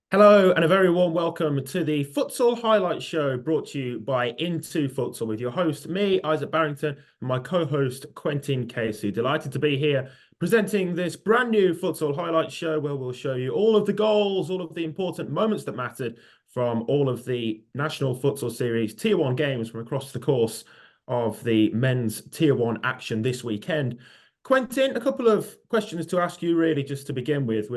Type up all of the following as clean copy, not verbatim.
Hello and a very warm welcome to the Futsal Highlight Show brought to you by Into Futsal with your host, me, Isaac Barrington, and my co-host, Quentin Casey. Delighted to be here presenting this brand new Futsal Highlight Show where we'll show you all of the goals, all of the important moments that mattered from all of the National Futsal Series Tier 1 games from across the course of the men's Tier 1 action this weekend. Quentin, a couple of questions to ask you really just to begin with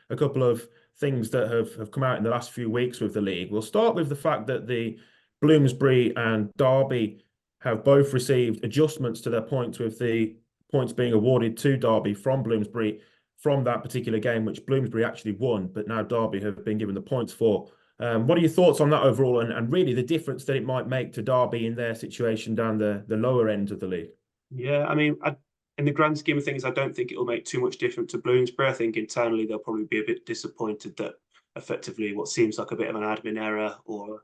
a couple of things that have come out in the last few weeks with the league. We'll start with the fact that the Bloomsbury and Derby have both received adjustments to their points, with the points being awarded to Derby from Bloomsbury from that particular game, which Bloomsbury actually won, but now Derby have been given the points for. What are your thoughts on that overall, and really the difference that it might make to Derby in their situation down the lower end of the league? Yeah, I mean, in the grand scheme of things, I don't think it'll make too much difference to Bloomsbury. I think internally they'll probably be a bit disappointed that effectively what seems like a bit of an admin error or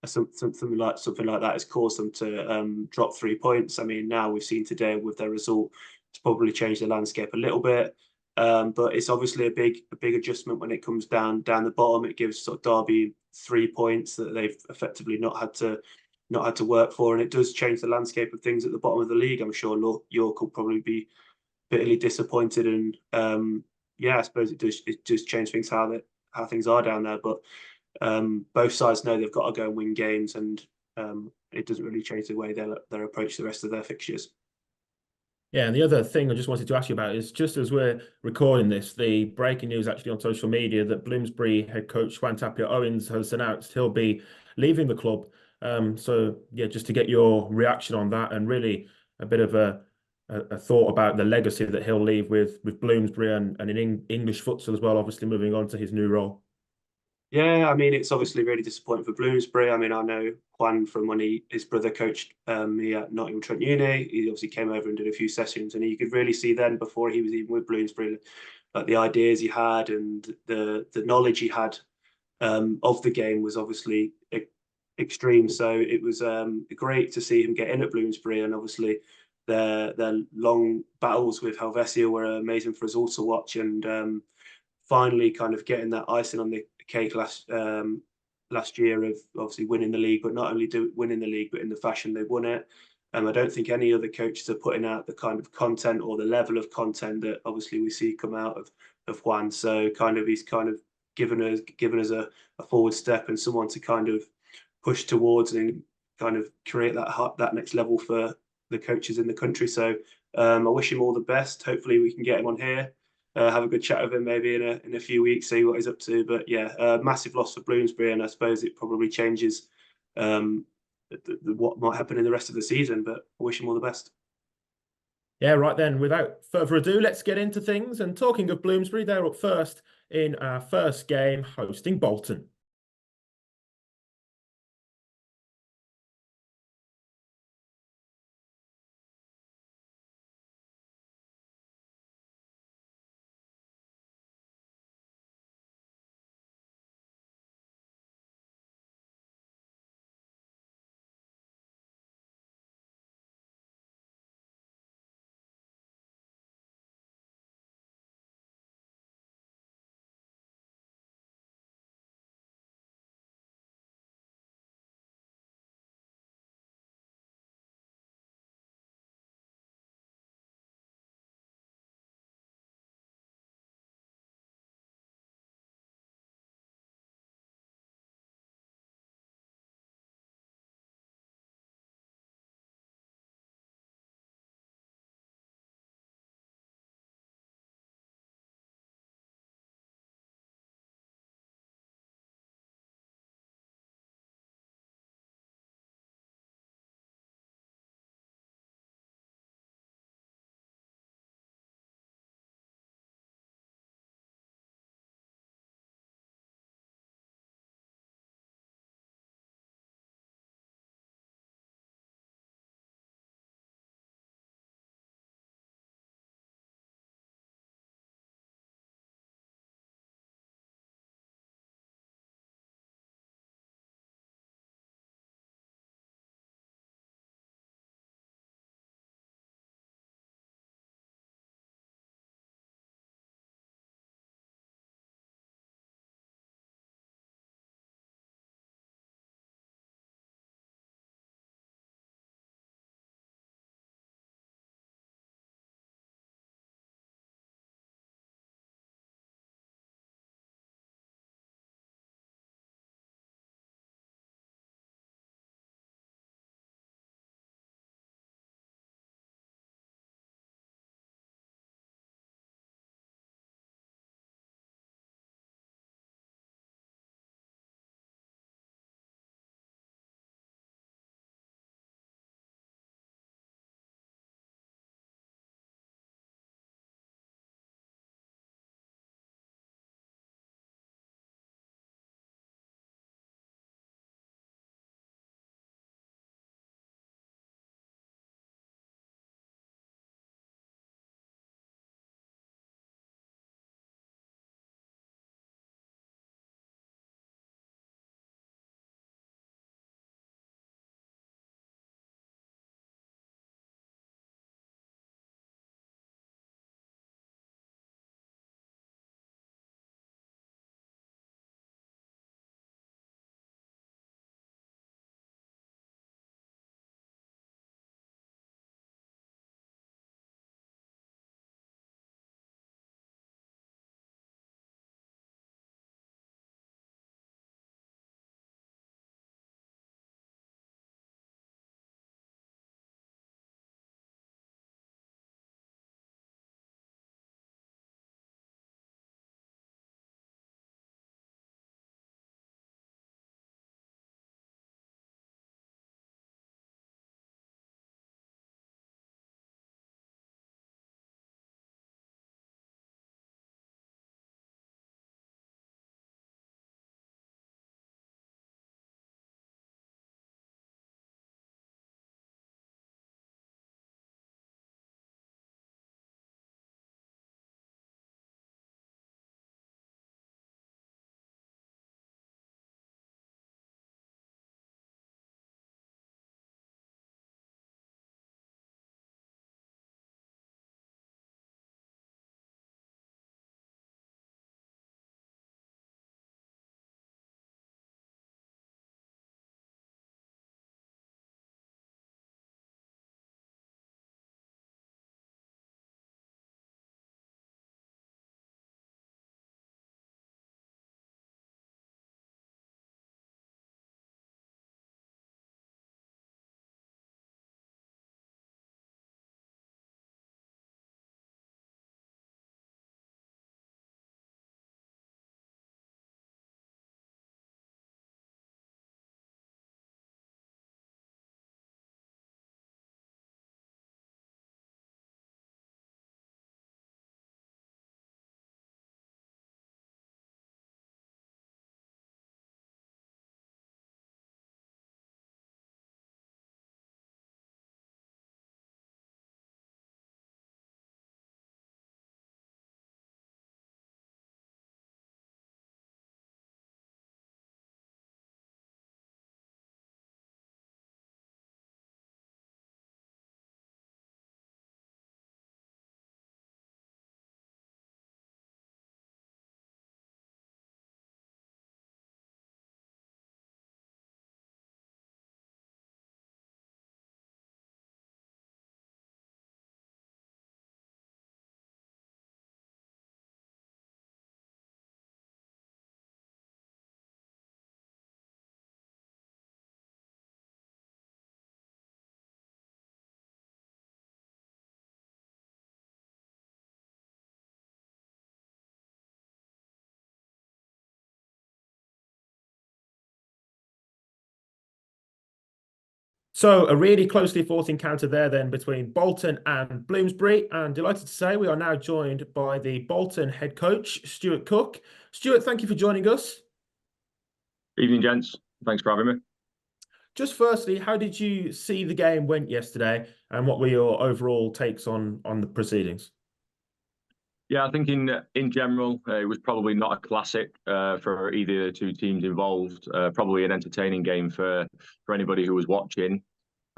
something like that has caused them to drop 3 points. I mean, now we've seen today with their result, it's probably changed the landscape a little bit. But it's obviously a big adjustment when it comes down the bottom. It gives sort of Derby 3 points that they've effectively not had to work for, and it does change the landscape of things at the bottom of the league. I'm sure York will probably be bitterly disappointed, and yeah, I suppose it does change things how things are down there. But both sides know they've got to go and win games, and it doesn't really change the way they'll approach the rest of their fixtures. Yeah, and the other thing I just wanted to ask you about is just as we're recording this, the breaking news actually on social media that Bloomsbury head coach Juan Tapia Owens has announced he'll be leaving the club. So yeah, just to get your reaction on that, and really a bit of a thought about the legacy that he'll leave with Bloomsbury and in English futsal as well, obviously moving on to his new role. Yeah, I mean, it's obviously really disappointing for Bloomsbury. I mean, I know Juan from when his brother coached me at Nottingham Trent Uni. He obviously came over and did a few sessions, and you could really see then before he was even with Bloomsbury, like the ideas he had and the knowledge he had of the game was obviously extreme. So it was great to see him get in at Bloomsbury, and obviously their long battles with Helvetia were amazing for us all to watch, and finally kind of getting that icing on the cake last year of obviously winning the league, but not only winning the league, but in the fashion they won it. I don't think any other coaches are putting out the kind of content or the level of content that obviously we see come out of Juan. So kind of he's kind of given us a forward step and someone to kind of push towards and kind of create that next level for the coaches in the country. So I wish him all the best. Hopefully we can get him on here, have a good chat with him maybe in a few weeks, see what he's up to. But yeah, massive loss for Bloomsbury, and I suppose it probably changes um, what might happen in the rest of the season. But I wish him all the best. Yeah, right then, without further ado, let's get into things. And talking of Bloomsbury, they're up first in our first game, hosting Bolton. So a really closely fought encounter there then between Bolton and Bloomsbury. And delighted to say we are now joined by the Bolton head coach, Stuart Cook. Stuart, thank you for joining us. Evening, gents. Thanks for having me. Just firstly, how did you see the game went yesterday, and what were your overall takes on the proceedings? Yeah, I think in general, it was probably not a classic for either of the two teams involved. Probably an entertaining game for anybody who was watching.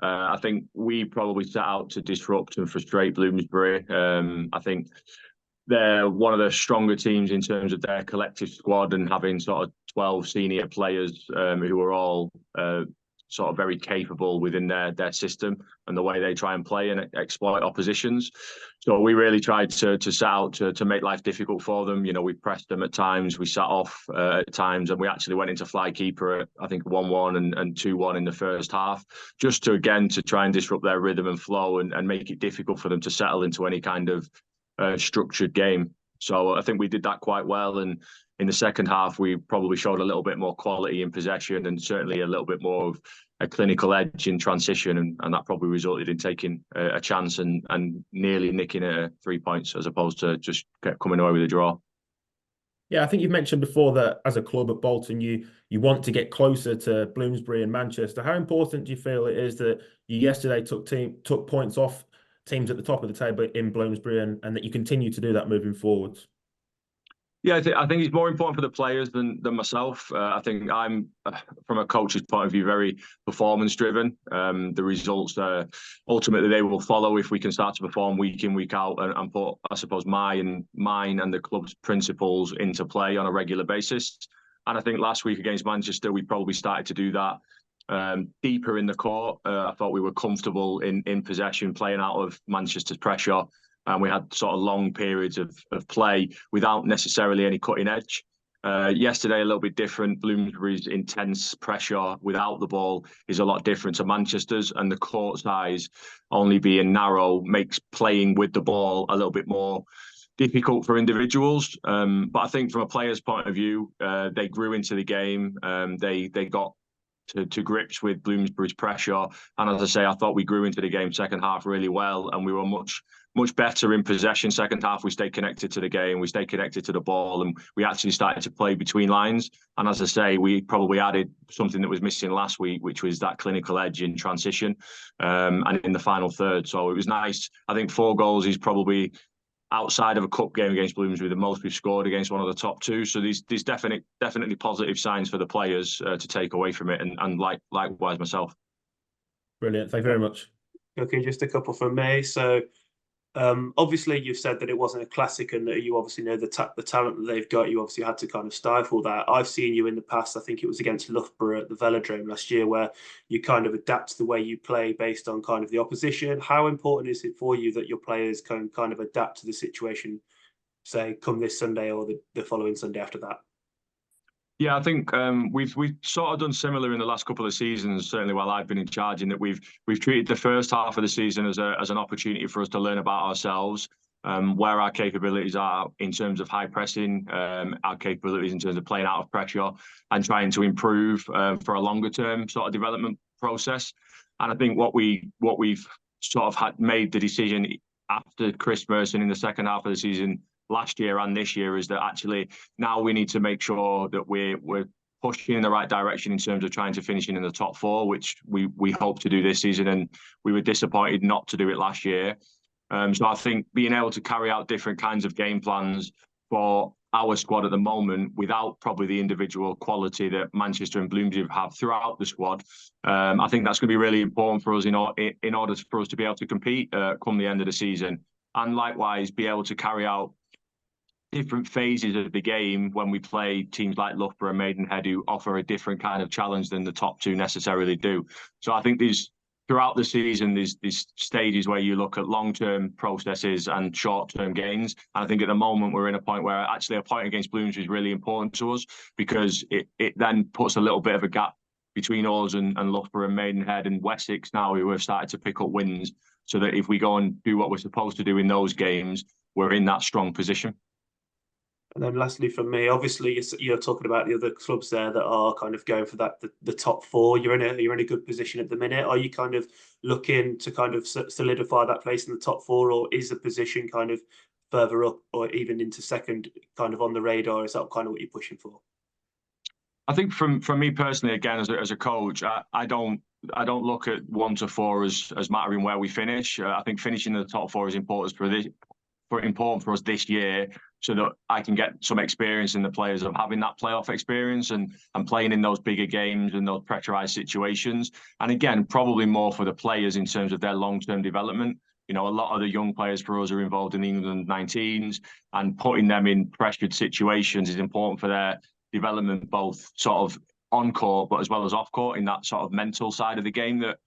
I think we probably set out to disrupt and frustrate Bloomsbury. I think they're one of the stronger teams in terms of their collective squad and having sort of 12 senior players who are all sort of very capable within their system and the way they try and play and exploit oppositions. So we really tried to set out to make life difficult for them. You know, we pressed them at times, we sat off at times, and we actually went into fly keeper at, I think, 1-1 and 2-1 in the first half, just to try and disrupt their rhythm and flow and make it difficult for them to settle into any kind of structured game. So I think we did that quite well. And in the second half, we probably showed a little bit more quality in possession and certainly a little bit more of a clinical edge in transition. And that probably resulted in taking a chance and nearly nicking 3 points as opposed to just coming away with a draw. Yeah, I think you've mentioned before that as a club at Bolton, you want to get closer to Bloomsbury and Manchester. How important do you feel it is that you yesterday took points off teams at the top of the table in Bloomsbury and that you continue to do that moving forwards? Yeah, I think it's more important for the players than myself. I think I'm, from a coach's point of view, very performance driven. The results ultimately they will follow if we can start to perform week in, week out, and put, I suppose, mine and the club's principles into play on a regular basis. And I think last week against Manchester, we probably started to do that deeper in the court. I thought we were comfortable in possession, playing out of Manchester's pressure. And we had sort of long periods of play without necessarily any cutting edge. Yesterday, a little bit different. Bloomsbury's intense pressure without the ball is a lot different to Manchester's, and the court size only being narrow makes playing with the ball a little bit more difficult for individuals. But I think from a player's point of view, they grew into the game. They got to grips with Bloomsbury's pressure. And as I say, I thought we grew into the game second half really well, and we were much better in possession. Second half, we stayed connected to the game, we stayed connected to the ball, and we actually started to play between lines. And as I say, we probably added something that was missing last week, which was that clinical edge in transition and in the final third. So it was nice. I think 4 goals is probably, outside of a cup game against Bloomsbury, the most we've scored against one of the top 2. So there's definitely positive signs for the players to take away from it, and likewise myself. Brilliant. Thank you very much. Okay, just a couple from me. So obviously you've said that it wasn't a classic and that you obviously know the talent that they've got. You obviously had to kind of stifle that. I've seen you in the past, I think it was against Loughborough at the Velodrome last year, where you kind of adapt the way you play based on kind of the opposition. How important is it for you that your players can kind of adapt to the situation, say, come this Sunday or the following Sunday after that? Yeah, I think we've sort of done similar in the last couple of seasons, certainly while I've been in charge, in that we've treated the first half of the season as an opportunity for us to learn about ourselves, where our capabilities are in terms of high pressing, our capabilities in terms of playing out of pressure, and trying to improve for a longer term sort of development process. And I think what we've sort of made the decision after Christmas and in the second half of the season last year and this year is that actually now we need to make sure that we're pushing in the right direction in terms of trying to finish in the top 4, which we hope to do this season, and we were disappointed not to do it last year. So I think being able to carry out different kinds of game plans for our squad at the moment without probably the individual quality that Manchester and Bloomsbury have throughout the squad, I think that's going to be really important for us in order for us to be able to compete come the end of the season, and likewise be able to carry out different phases of the game when we play teams like Loughborough and Maidenhead, who offer a different kind of challenge than the top 2 necessarily do. So I think throughout the season, there's stages where you look at long-term processes and short-term gains. And I think at the moment we're in a point where actually a point against Bloomsbury is really important to us, because it then puts a little bit of a gap between us and Loughborough and Maidenhead and Wessex now, who have started to pick up wins, so that if we go and do what we're supposed to do in those games, we're in that strong position. And then lastly from me, obviously you're talking about the other clubs there that are kind of going for that the top four. You're in a good position at the minute. Are you kind of looking to kind of solidify that place in the top four, or is the position kind of further up or even into second kind of on the radar? Is that kind of what you're pushing for? I think from me personally, again, as a coach, I don't look at 1 to 4 as mattering where we finish. I think finishing in the top 4 is important for us this year, so that I can get some experience in the players of having that playoff experience and playing in those bigger games and those pressurized situations. And again, probably more for the players in terms of their long-term development. You know, a lot of the young players for us are involved in the England 19s, and putting them in pressured situations is important for their development, both sort of on court, but as well as off court, in that sort of mental side of the game that,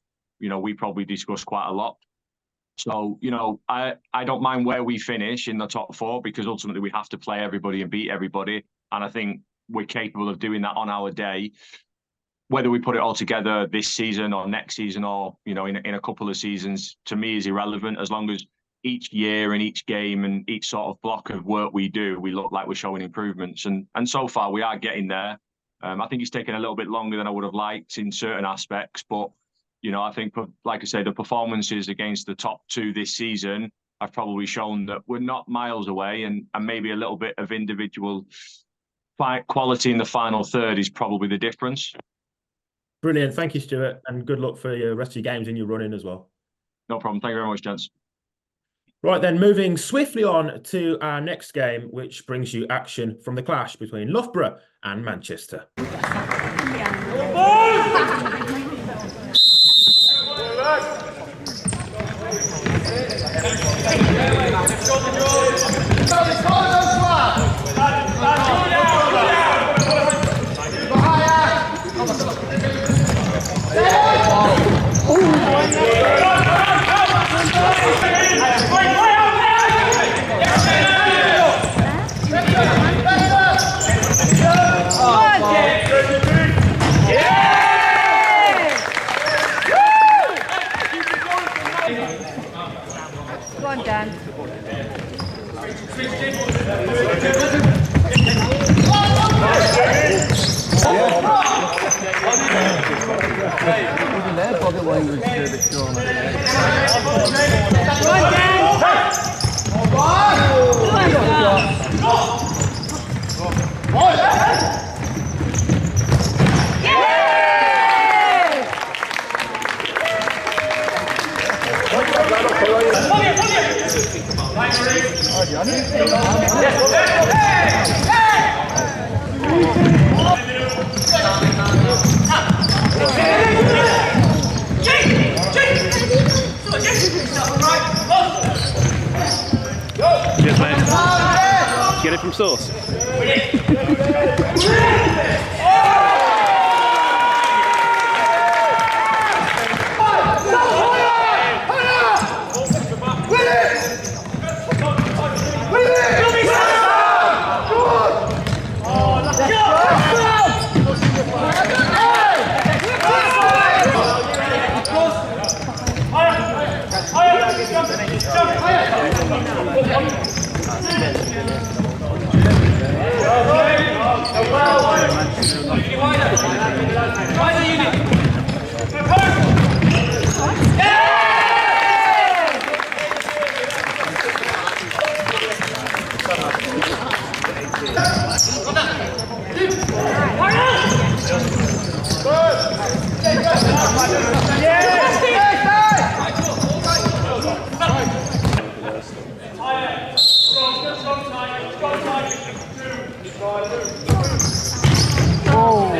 you know, we probably discuss quite a lot. So, you know, I don't mind where we finish in the top 4, because ultimately we have to play everybody and beat everybody. And I think we're capable of doing that on our day. Whether we put it all together this season or next season, or, you know, in a couple of seasons, to me is irrelevant, as long as each year and each game and each sort of block of work we do, we look like we're showing improvements. And so far we are getting there. I think it's taken a little bit longer than I would have liked in certain aspects, but you know, I think, like I say, the performances against the top 2 this season have probably shown that we're not miles away, and maybe a little bit of individual quality in the final third is probably the difference. Brilliant. Thank you, Stuart, and good luck for your rest of your games and your running as well. No problem. Thank you very much, gents. Right then, moving swiftly on to our next game, which brings you action from the clash between Loughborough and Manchester. Go on, Dan. Cheers, mate. Get it from source. Go on,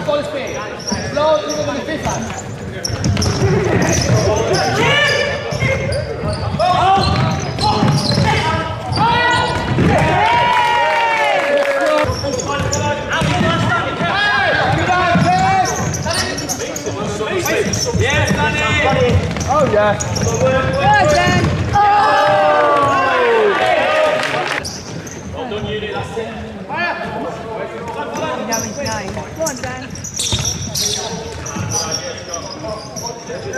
Ball speed. Slow, even with the fifth hand. Yes, Danny! Oh, yeah. Well done. Well done, Uni, that's it. You know his name. Go on, Dan. Get it!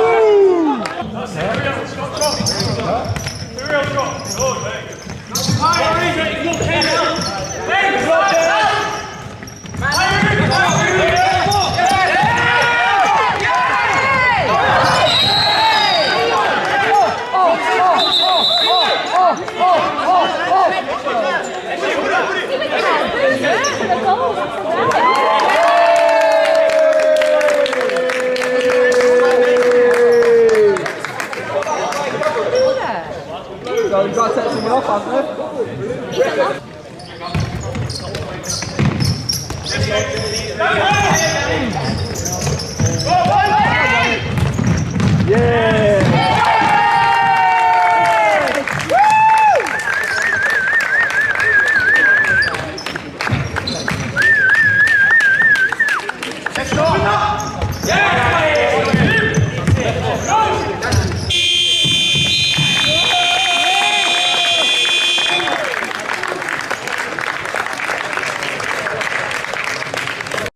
Woo! So you've got to take someone off, hasn't you? Yeah!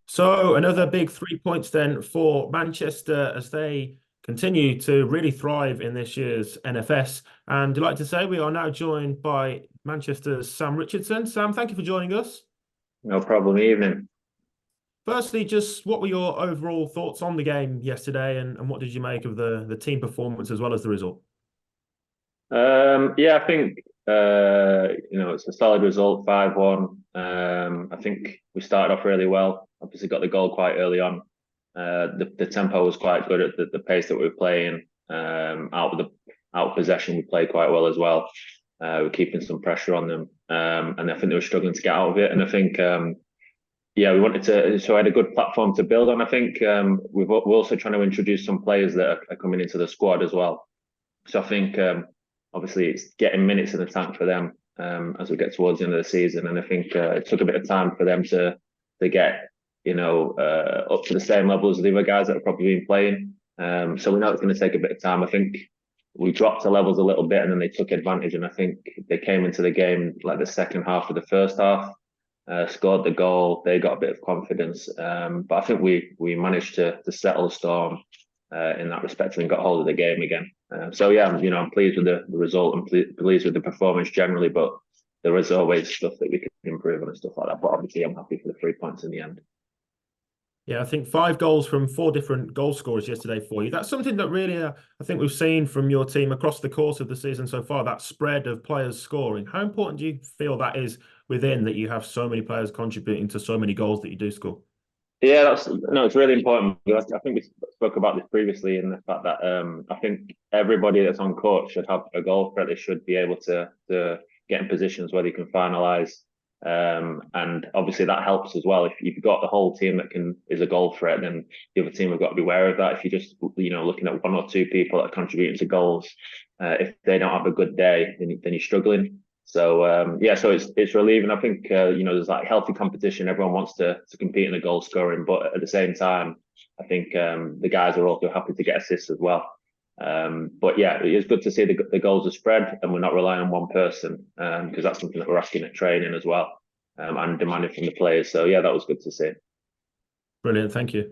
So another big 3 points then for Manchester as they continue to really thrive in this year's NFS. And delighted to say we are now joined by Manchester's Sam Richardson. Sam, thank you for joining us. No problem. Evening. Firstly, just what were your overall thoughts on the game yesterday and what did you make of the team performance as well as the result? Yeah, I think it's a solid result, 5-1. I think we started off really well. Obviously, got the goal quite early on. The tempo was quite good at the pace that we were playing. Out of possession, we played quite well as well. We're keeping some pressure on them, and I think they were struggling to get out of it. And I think, we wanted to. So I had a good platform to build on. I think we're also trying to introduce some players that are coming into the squad as well. So I think. Obviously, it's getting minutes in the tank for them as we get towards the end of the season, and I think it took a bit of time for them to get up to the same level as the other guys that have probably been playing. So we know it's going to take a bit of time. I think we dropped the levels a little bit, and then they took advantage. And I think they came into the game like the second half of the first half, scored the goal. They got a bit of confidence, but I think we managed to settle the storm. In that respect, and got hold of the game again. So yeah, I'm pleased with the result and pleased with the performance generally. But there is always stuff that we can improve on and stuff like that. But obviously, I'm happy for the 3 points in the end. Yeah, I think 5 goals from 4 different goal scorers yesterday for you. That's something that really I think we've seen from your team across the course of the season so far. That spread of players scoring. How important do you feel that is within that you have so many players contributing to so many goals that you do score? Yeah, it's really important. I think we spoke about this previously in the fact that I think everybody that's on court should have a goal threat. They should be able to get in positions where they can finalise, and obviously that helps as well. If you've got the whole team that is a goal threat, then the other team have got to be aware of that. If you're just looking at 1 or 2 people that are contributing to goals, if they don't have a good day, then you're struggling. So so it's relieving. I think there's like healthy competition. Everyone wants to compete in the goal scoring, but at the same time, I think the guys are also happy to get assists as well. But yeah, it's good to see the goals are spread and we're not relying on one person because that's something that we're asking at training as well and demanding from the players. So yeah, that was good to see. Brilliant, thank you.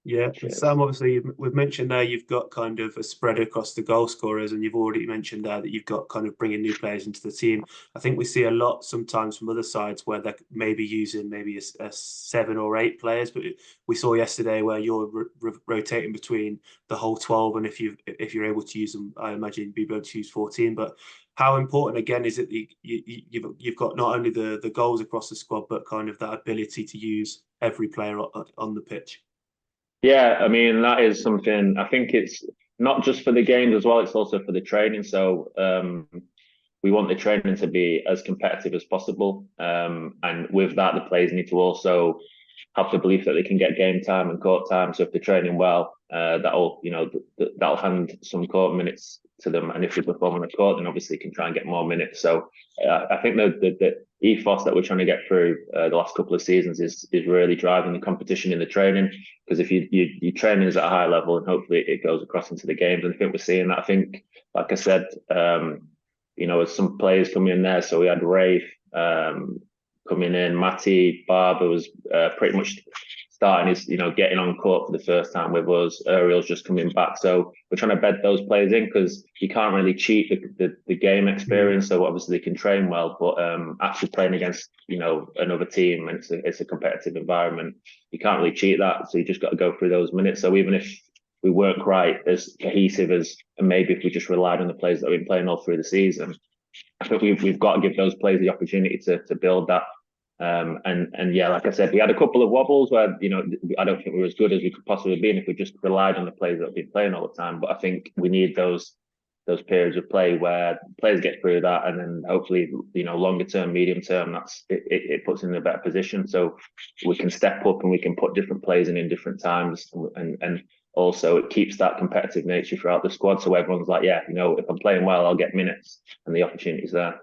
Yeah, Sam, obviously we've mentioned there you've got kind of a spread across the goal scorers, and you've already mentioned there that you've got kind of bringing new players into the team. I think we see a lot sometimes from other sides where they're maybe using maybe a 7 or 8 players, but we saw yesterday where you're rotating between the whole 12, and if you're able to use them, I imagine you'd be able to use 14. But how important again is it that you've got not only the goals across the squad, but kind of that ability to use every player on the pitch? Yeah, I mean, that is something, I think it's not just for the games as well, it's also for the training. So we want the training to be as competitive as possible. And with that, the players need to also have the belief that they can get game time and court time. So if they're training well, that'll hand some court minutes to them. And if they perform on the court, then obviously can try and get more minutes. So I think the ethos that we're trying to get through the last couple of seasons is really driving the competition in the training. Because if your training is at a high level, and hopefully it goes across into the games. And I think we're seeing that. I think, like I said, as some players come in there. So we had Rafe coming in, Matty, Barber was pretty much starting his, getting on court for the first time with us. Ariel's just coming back. So we're trying to bed those players in because you can't really cheat the game experience. So obviously they can train well, but actually playing against, another team, and it's a competitive environment, you can't really cheat that. So you just got to go through those minutes. So even if we weren't quite as cohesive as, and maybe if we just relied on the players that have been playing all through the season, I think we've got to give those players the opportunity to build that. And yeah, like I said, we had a couple of wobbles where, I don't think we were as good as we could possibly be if we just relied on the players that have been playing all the time. But I think we need those periods of play where players get through that, and then hopefully, longer term, medium term, it puts in a better position. So we can step up and we can put different players in different times, and also it keeps that competitive nature throughout the squad. So everyone's like, yeah, if I'm playing well, I'll get minutes, and the opportunity's there.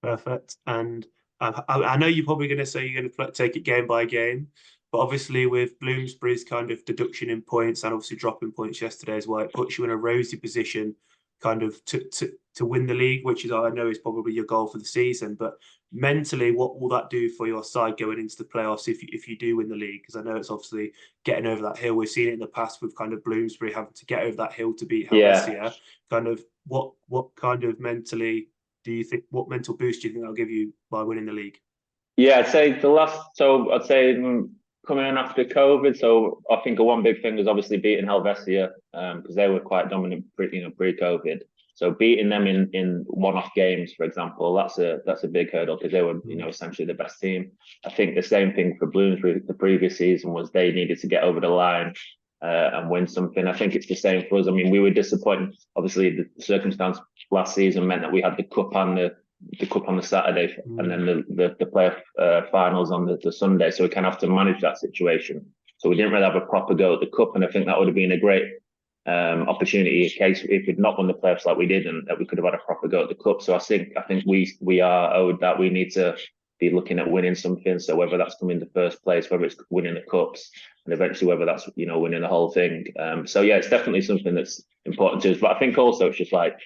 Perfect. And I know you're probably going to say you're going to take it game by game, but obviously with Bloomsbury's kind of deduction in points and obviously dropping points yesterday as well, it puts you in a rosy position kind of to win the league, which is, I know, is probably your goal for the season. But mentally, what will that do for your side going into the playoffs if you do win the league? Because I know it's obviously getting over that hill. We've seen it in the past with kind of Bloomsbury having to get over that hill to beat Helvetia. Kind of what kind of mentally do you think, what mental boost do you think that'll give you by winning the league? Yeah, I'd say coming in after COVID. So I think one big thing was obviously beating Helvetia because they were quite dominant pre-COVID. So beating them in one-off games, for example, that's a big hurdle because they were essentially the best team. I think the same thing for Bloomsbury the previous season was they needed to get over the line and win something. I think it's the same for us. I mean, we were disappointed. Obviously, the circumstance last season meant that we had the cup on the Saturday and then the playoff finals on the Sunday. So we kind of have to manage that situation. So we didn't really have a proper go at the cup, and I think that would have been a great opportunity in case if we'd not won the playoffs like we did, and that we could have had a proper go at the cup. So I think we are owed that. We need to be looking at winning something. So whether that's coming in the first place, whether it's winning the cups, and eventually whether that's winning the whole thing. So yeah, it's definitely something that's important to us. But I think also it's just like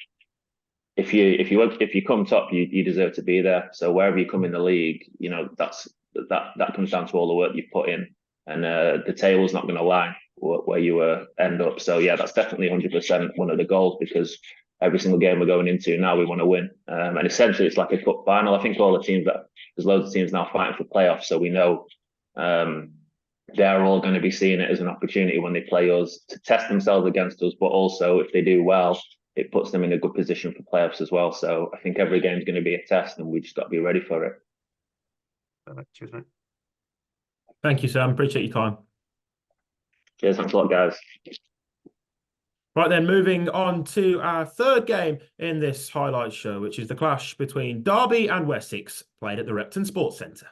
if you come top, you deserve to be there. So wherever you come in the league, that comes down to all the work you've put in, and the table's not going to lie where you end up. So yeah, that's definitely 100% one of the goals, because every single game we're going into now we want to win, and essentially it's like a cup final. I think all the teams there's loads of teams now fighting for playoffs, so we know they're all going to be seeing it as an opportunity when they play us to test themselves against us, but also if they do well, it puts them in a good position for playoffs as well. So I think every game is going to be a test, and we just got to be ready for it. Cheers, mate. Thank you, Sam. Appreciate your time. Cheers, thanks a lot, guys. Right then, moving on to our third game in this highlight show, which is the clash between Derby and Wessex, played at the Repton Sports Centre.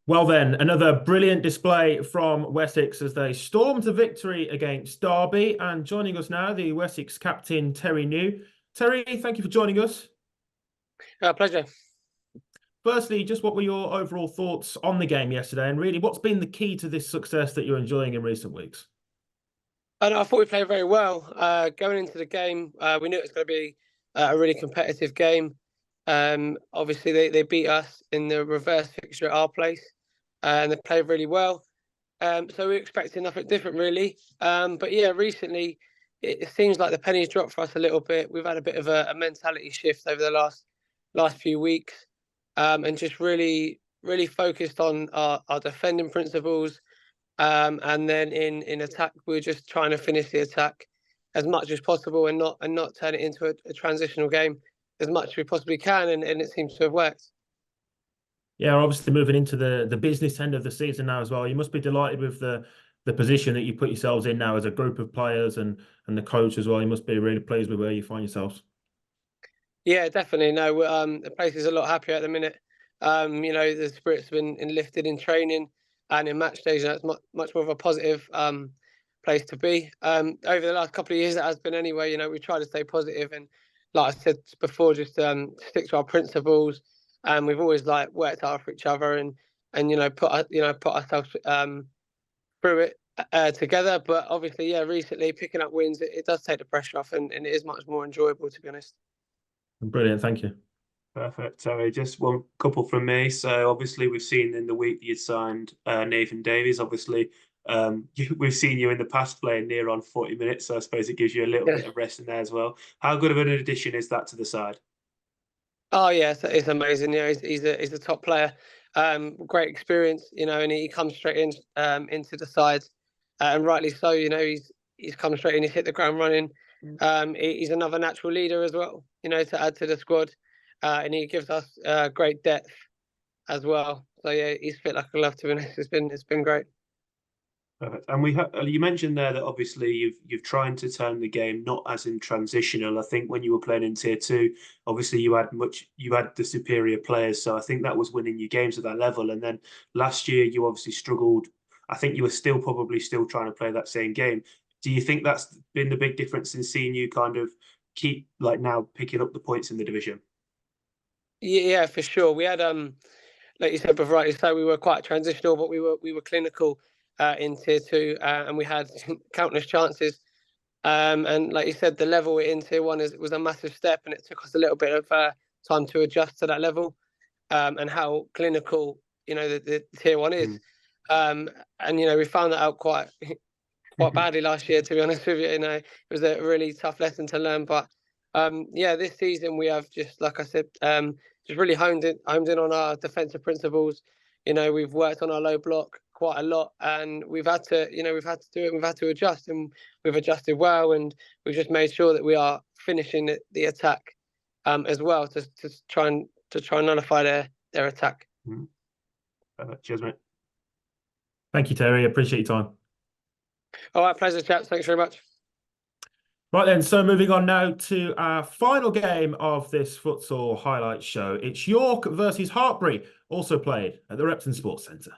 Well then, another brilliant display from Wessex as they stormed to victory against Derby. And joining us now, the Wessex captain, Terry New. Terry, thank you for joining us. Pleasure. Firstly, just what were your overall thoughts on the game yesterday? And really, what's been the key to this success that you're enjoying in recent weeks? I thought we played very well. Going into the game, we knew it was going to be a really competitive game. Obviously, they beat us in the reverse fixture at our place, and they played really well. So we were expecting nothing different, really. But yeah, recently, it seems like the pennies dropped for us a little bit. We've had a bit of a mentality shift over the last few weeks, and just really focused on our defending principles. And then in attack, we're just trying to finish the attack as much as possible and not turn it into a transitional game as much as we possibly can, and it seems to have worked. Yeah, obviously moving into the business end of the season now as well. You must be delighted with the position that you put yourselves in now as a group of players and the coach as well. You must be really pleased with where you find yourselves. Yeah, definitely. No, the place is a lot happier at the minute. The spirit's been lifted in training and in match days. It's much more of a positive place to be. Over the last couple of years, it has been anyway. We try to stay positive and, like I said before, just stick to our principles. And we've always worked hard for each other and put ourselves through it together. But obviously, yeah, recently picking up wins, it does take the pressure off, and it is much more enjoyable, to be honest. Brilliant, thank you. Perfect. Sorry, just one couple from me. So obviously we've seen in the week that you'd signed Nathan Davies. Obviously, we've seen you in the past playing near on 40 minutes, so I suppose it gives you a little bit of rest in there as well. How good of an addition is that to the side? Oh yeah, it's amazing. He's a top player. Great experience, and he comes straight in into the side, and rightly so. He's come straight in. He's hit the ground running. He's another natural leader as well. To add to the squad, and he gives us great depth as well. So yeah, he's fit like a glove, to be honest. It's been great. Perfect. And you mentioned there that obviously you've trying to turn the game not as in transitional. I think when you were playing in Tier 2, obviously you had the superior players, so I think that was winning you games at that level. And then last year you obviously struggled. I think you were probably still trying to play that same game. Do you think that's been the big difference in seeing you kind of keep now picking up the points in the division? Yeah, for sure. We had like you said before, rightly so, we were quite transitional, but we were clinical in Tier 2, and we had countless chances. And like you said, the level we're in Tier 1 was a massive step, and it took us a little bit of time to adjust to that level, and how clinical the Tier 1 is. And we found that out quite badly last year, to be honest with you. It was a really tough lesson to learn. But this season we have just, like I said, just really honed in on our defensive principles. We've worked on our low block quite a lot, and we've had to do it. We've had to adjust, and we've adjusted well, and we've just made sure that we are finishing the attack as well to try and nullify their attack. Cheers, mate. Thank you, Terry. Appreciate your time. All right, pleasure, chaps. Thanks very much. Right then, so moving on now to our final game of this futsal highlight show. It's York versus Hartpury, also played at the Repton Sports Centre.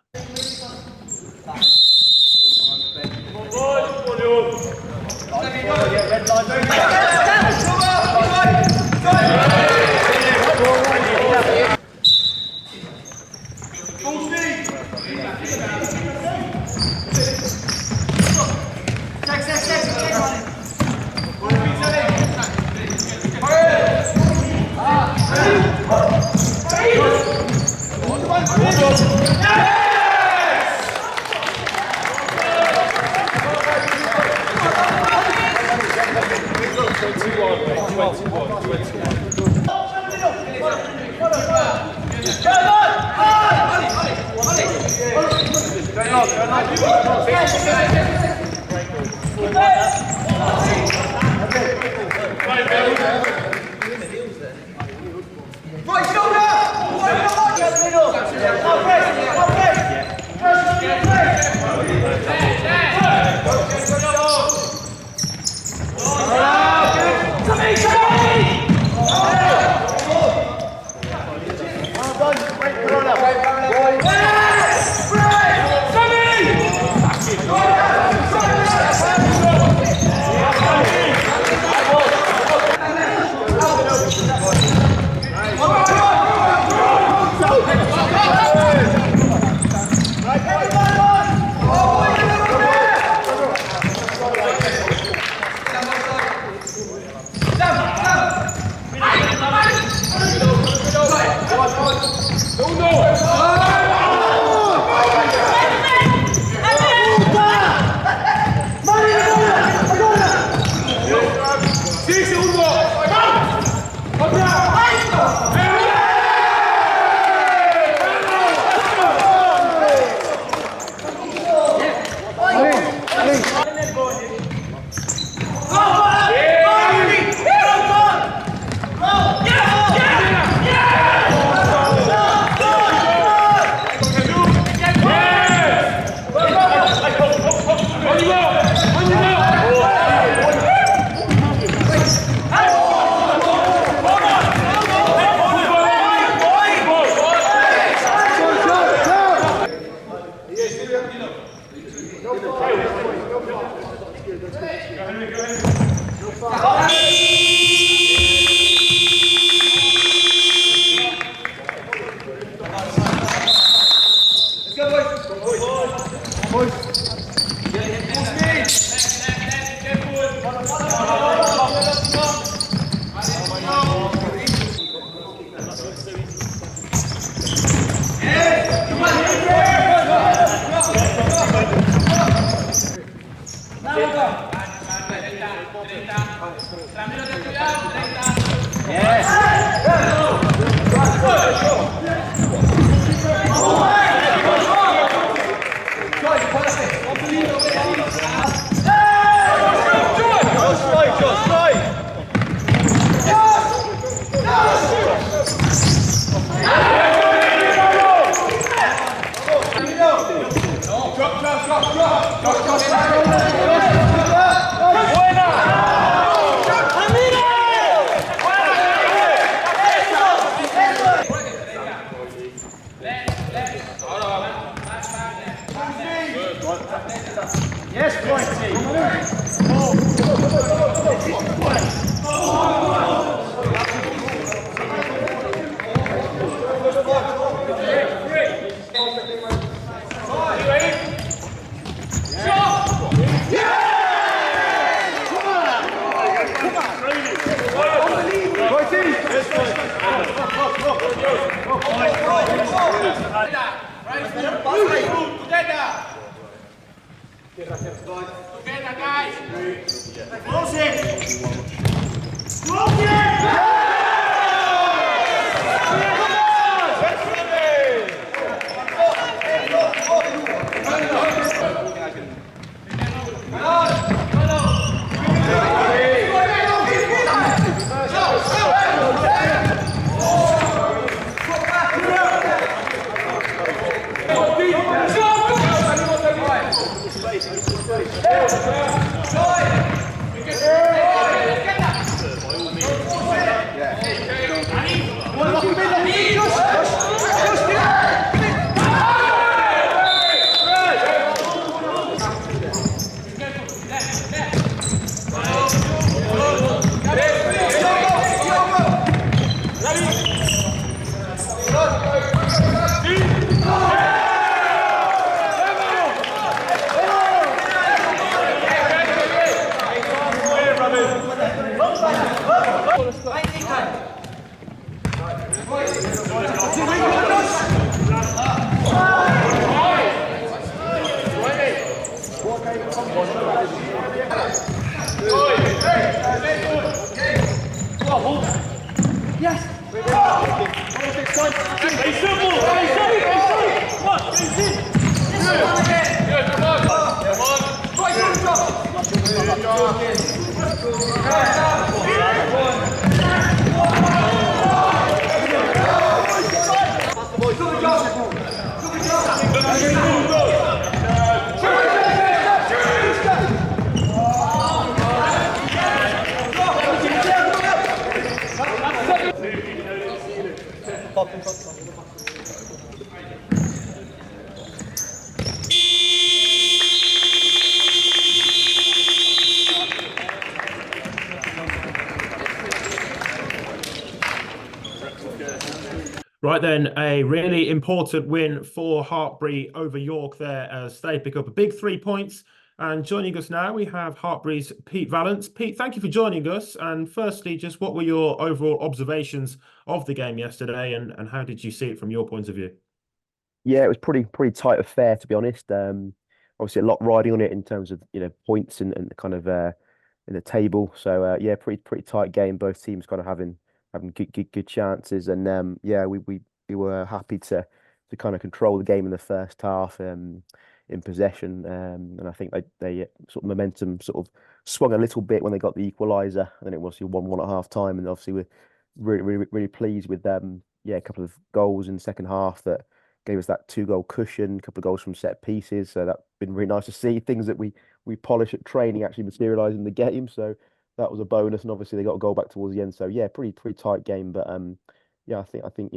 Right then, a really important win for Hartpury over York there as they pick up a big 3 points. And joining us now, we have Hartpury's Pete Vallance. Pete, thank you for joining us. And firstly, just what were your overall observations of the game yesterday, and how did you see it from your point of view? Yeah, it was pretty tight affair, to be honest. Obviously a lot riding on it in terms of points and kind of in the table. So yeah, pretty tight game. Both teams kind of having good chances, and yeah, we were happy to kind of control the game in the first half in possession, and I think they sort of momentum sort of swung a little bit when they got the equaliser, and then it was 1-1 at half time, and obviously we're really pleased with yeah, a couple of goals in the second half that gave us that 2-goal cushion, a couple of goals from set pieces. So that's been really nice to see things that we polish at training actually materialise in the game. So that was a bonus, and obviously they got a goal back towards the end. So yeah, pretty tight game. But yeah, I think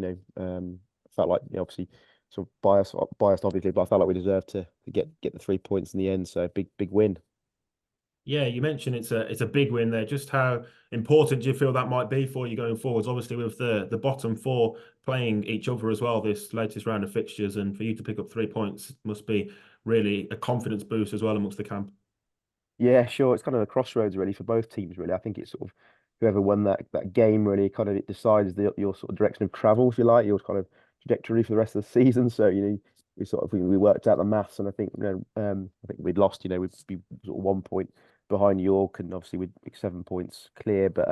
felt like obviously sort of biased obviously, but I felt like we deserved to get the 3 points in the end. So big win. Yeah, you mentioned it's a big win there. Just how important do you feel that might be for you going forwards? Obviously, with the bottom four playing each other as well this latest round of fixtures, and for you to pick up 3 points must be really a confidence boost as well amongst the camp. Yeah, sure. It's kind of a crossroads really for both teams. Really, I think it's sort of whoever won that game really kind of decides your sort of direction of travel, if you like, your kind of trajectory for the rest of the season. So we worked out the maths, and I think I think we'd lost. We'd be sort of 1 point behind York, and obviously we'd be 7 points clear. But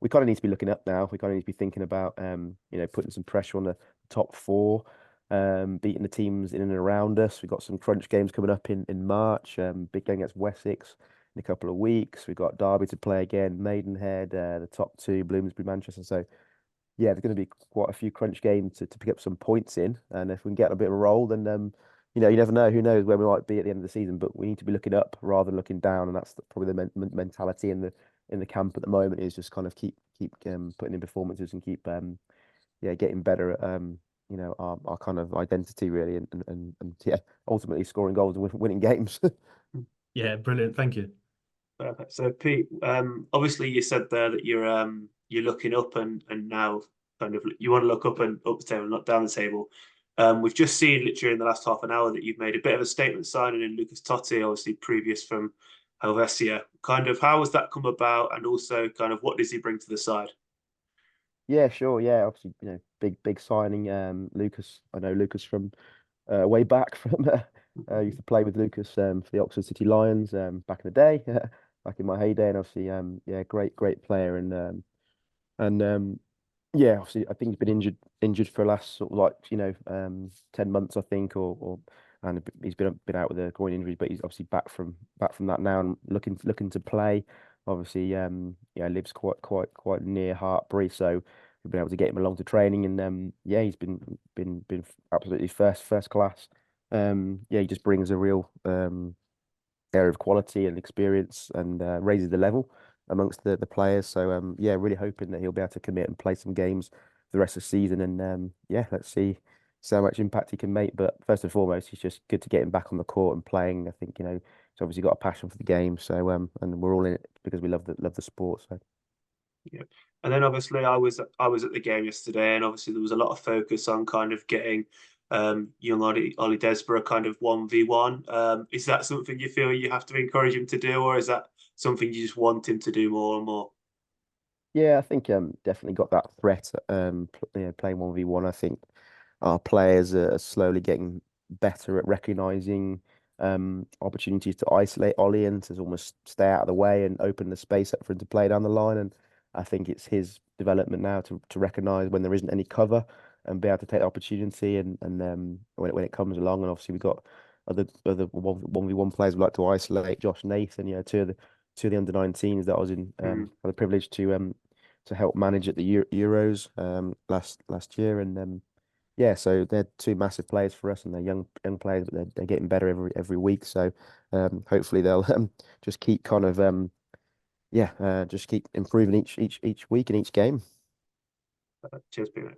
we kind of need to be looking up now. We kind of need to be thinking about putting some pressure on the top four, beating the teams in and around us. We've got some crunch games coming up in March. Big game against Wessex in a couple of weeks. We've got Derby to play again, Maidenhead, the top two, Bloomsbury, Manchester. So yeah, there's going to be quite a few crunch games to pick up some points in. And if we can get a bit of a roll, then you never know. Who knows where we might be at the end of the season? But we need to be looking up rather than looking down, and that's probably the mentality in the camp at the moment, is just kind of keep putting in performances and keep getting better at our kind of identity really, and yeah, ultimately scoring goals and winning games. Yeah, brilliant. Thank you. Perfect. So Pete, obviously you said there that you're looking up and now kind of you want to look up and up the table, not down the table. We've just seen literally in the last half an hour that you've made a bit of a statement signing in Lucas Totti, obviously previous from Helvetia. Kind of how has that come about, and also kind of what does he bring to the side? Yeah, sure. Yeah, obviously, big signing. Lucas, I know Lucas from way back from used to play with Lucas for the Oxford City Lions back in the day, back in my heyday, and obviously yeah, great player, and yeah, obviously I think he's been injured for the last sort of 10 months, I think, and he's been out with a groin injury, but he's obviously back from that now and looking to play. Obviously, lives quite near Hartbury, so we've been able to get him along to training, and yeah, he's been absolutely first class. Yeah, he just brings a real area of quality and experience, and raises the level amongst the players. So yeah, really hoping that he'll be able to commit and play some games for the rest of the season, and yeah, let's see how much impact he can make. But first and foremost, it's just good to get him back on the court and playing. I think he's obviously got a passion for the game. So and we're all in it because we love the sport. So yeah, and then obviously I was at the game yesterday, and obviously there was a lot of focus on kind of getting young Ollie Desborough kind of 1v1. Is that something you feel you have to encourage him to do, or is that something you just want him to do more and more? yeah, I think definitely got that threat. Playing 1v1. I think our players are slowly getting better at recognizing opportunities to isolate Ollie and to almost stay out of the way and open the space up for him to play down the line. And I think it's his development now to recognize when there isn't any cover and be able to take the opportunity, and when it comes along. And obviously we've got other 1v1 players we'd like to isolate. Josh Nathan, two of the under-19s that I was in had the privilege to help manage at the Euros last year, and yeah, so they're two massive players for us, and they're young players, but they're getting better every week. So hopefully they'll just keep kind of just keep improving each week and each game. Cheers, Peter.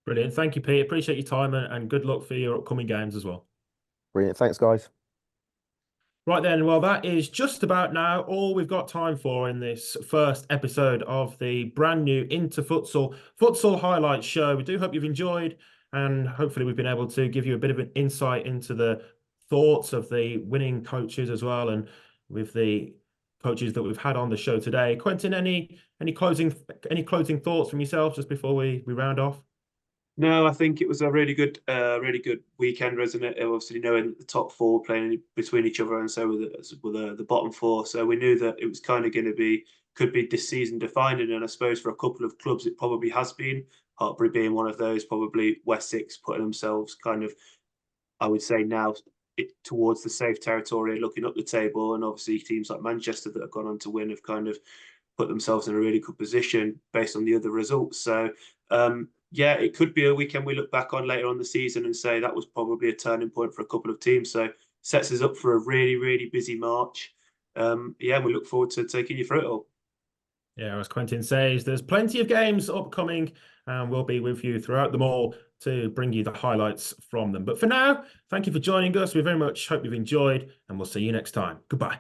Brilliant. Thank you, Pete. Appreciate your time, and good luck for your upcoming games as well. Brilliant. Thanks, guys. Right then, well, that is just about now all we've got time for in this first episode of the brand new Into Futsal Highlights show. We do hope you've enjoyed, and hopefully we've been able to give you a bit of an insight into the thoughts of the winning coaches as well, and with the coaches that we've had on the show today. Quentin, any closing thoughts from yourself just before we round off? No, I think it was a really good weekend, wasn't it? Obviously, knowing the top four playing between each other, and so with the bottom four, so we knew that it was kind of going to could be this season defining. And I suppose for a couple of clubs, it probably has been. Hartbury being one of those, probably Wessex putting themselves kind of, I would say now, towards the safe territory, looking up the table, and obviously teams like Manchester that have gone on to win have kind of put themselves in a really good position based on the other results. So yeah, it could be a weekend we look back on later on the season and say that was probably a turning point for a couple of teams. So sets us up for a really busy March. Yeah, we look forward to taking you through it all. Yeah, as Quentin says, there's plenty of games upcoming, and we'll be with you throughout them all to bring you the highlights from them. But for now, thank you for joining us. We very much hope you've enjoyed, and we'll see you next time. Goodbye.